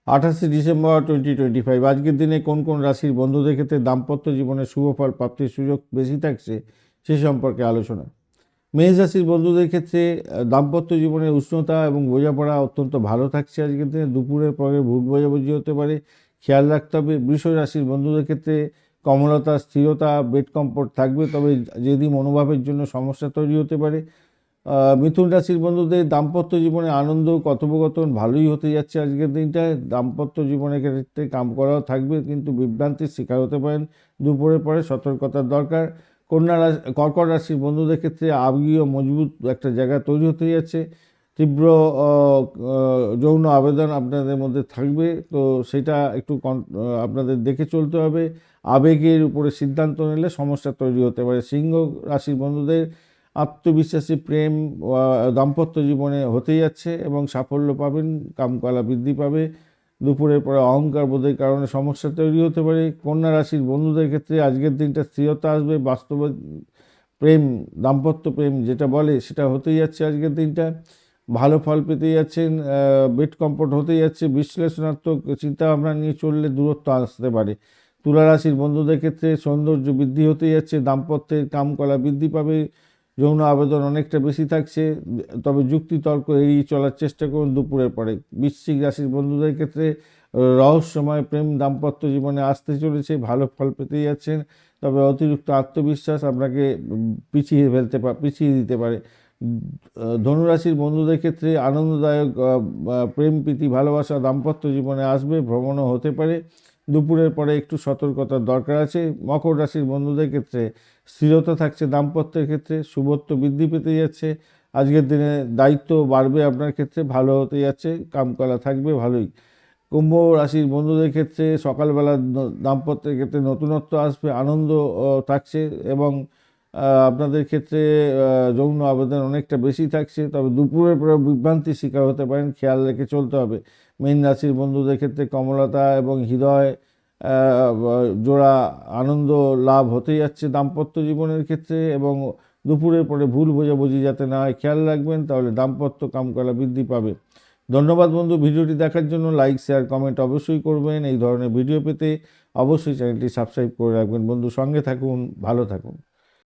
28 December 2025 আজকের দিনে কোন কোন রাশির বন্ধুদের ক্ষেত্রে দাম্পত্য জীবনে শুভফল প্রাপ্তির সুযোগ বেশি থাকছে সে সম্পর্কে আলোচনা। মেষ রাশির বন্ধুদের ক্ষেত্রে দাম্পত্য জীবনের উষ্ণতা এবং বোঝাপড়া অত্যন্ত ভালো থাকছে আজকের দিনে। দুপুরের পরে ভুল বোঝাবুঝি হতে পারে, খেয়াল রাখতে হবে। বৃষ রাশির বন্ধুদের ক্ষেত্রে কমলতা, স্থিরতা, বেড কমফোর্ট থাকবে, তবে জেদি মনোভাবের জন্য সমস্যা তৈরি হতে পারে। মিথুন রাশির বন্ধুদের দাম্পত্য জীবনে আনন্দ কথোপকথন ভালোই হতে যাচ্ছে আজকের দিনটায়। দাম্পত্য জীবনের ক্ষেত্রে কাম করাও থাকবে, কিন্তু বিভ্রান্তির শিকার হতে পারেন। দুপুরের পরে সতর্কতার দরকার। কর্কট রাশির বন্ধুদের ক্ষেত্রে আবেগীয় মজবুত একটা জায়গা তৈরি হতে যাচ্ছে। তীব্র যৌন আবেদন আপনাদের মধ্যে থাকবে, তো সেটা একটু আপনাদের দেখে চলতে হবে। আবেগের উপরে সিদ্ধান্ত নিলে সমস্যা তৈরি হতে পারে। সিংহ রাশির বন্ধুদের আত্মবিশ্বাসী প্রেম দাম্পত্য জীবনে হতে যাচ্ছে এবং সাফল্য পাবেন, কামকলা বৃদ্ধি পাবে। দুপুরের পরে অহংকার বোধের কারণে সমস্যা তৈরি হতে পারে। কন্যা রাশির বন্ধুদের ক্ষেত্রে আজকের দিনটা স্থিরতা আসবে, বাস্তবে প্রেম, দাম্পত্য প্রেম যেটা বলে সেটা হতেই যাচ্ছে আজকের দিনটা। ভালো ফল পেতে যাচ্ছেন, বেড কমফোর্ট হতে যাচ্ছে। বিশ্লেষণাত্মক চিন্তাভাবনা নিয়ে চললে দূরত্ব আসতে পারে। তুলা রাশির বন্ধুদের ক্ষেত্রে সৌন্দর্য বৃদ্ধি হতে যাচ্ছে, দাম্পত্যের কামকলা বৃদ্ধি পাবে, যৌন আবেদন অনেকটা বেশি থাকছে, তবে যুক্তিতর্ক এড়িয়ে চলার চেষ্টা করুন দুপুরের পরে। বৃশ্চিক রাশির বন্ধুদের ক্ষেত্রে রহস্যময় প্রেম দাম্পত্য জীবনে আসতে চলেছে, ভালো ফল পেতে যাচ্ছেন, তবে অতিরিক্ত আত্মবিশ্বাস আপনাকে পিছিয়ে দিতে পারে। ধনুরাশির বন্ধুদের ক্ষেত্রে আনন্দদায়ক প্রেম প্রীতি ভালোবাসা দাম্পত্য জীবনে আসবে, ভ্রমণও হতে পারে। দুপুরের পরে একটু সতর্কতার দরকার আছে। মকর রাশির বন্ধুদের ক্ষেত্রে স্থিরতা থাকছে, দাম্পত্যের ক্ষেত্রে শুভত্ব বৃদ্ধি পেতে যাচ্ছে। আজকের দিনে দায়িত্ব বাড়বে আপনার ক্ষেত্রে, ভালো হতে যাচ্ছে, কামকলা থাকবে ভালোই। কুম্ভ রাশির বন্ধুদের ক্ষেত্রে সকালবেলা দাম্পত্যের ক্ষেত্রে নতুনত্ব আসবে, আনন্দ থাকছে এবং আপনাদের ক্ষেত্রে যৌন আবেদন অনেকটা বেশি থাকছে, তবে দুপুরের পরে বিভ্রান্তির শিকার হতে পারেন, খেয়াল রেখে চলতে হবে। মীন রাশির বন্ধুদের ক্ষেত্রে কমলতা এবং হৃদয় জোড়া আনন্দ লাভ হতে যাচ্ছে দাম্পত্য জীবনের ক্ষেত্রে, এবং দুপুরের পরে ভুল বোঝাবুঝি যাতে না হয় খেয়াল রাখবেন, তাহলে দাম্পত্য কামকলা বৃদ্ধি পাবে। ধন্যবাদ বন্ধু, ভিডিওটি দেখার জন্য। লাইক, শেয়ার, কমেন্ট অবশ্যই করবেন। এই ধরনের ভিডিও পেতে অবশ্যই চ্যানেলটি সাবস্ক্রাইব করে রাখবেন বন্ধু। সঙ্গে থাকুন, ভালো থাকুন।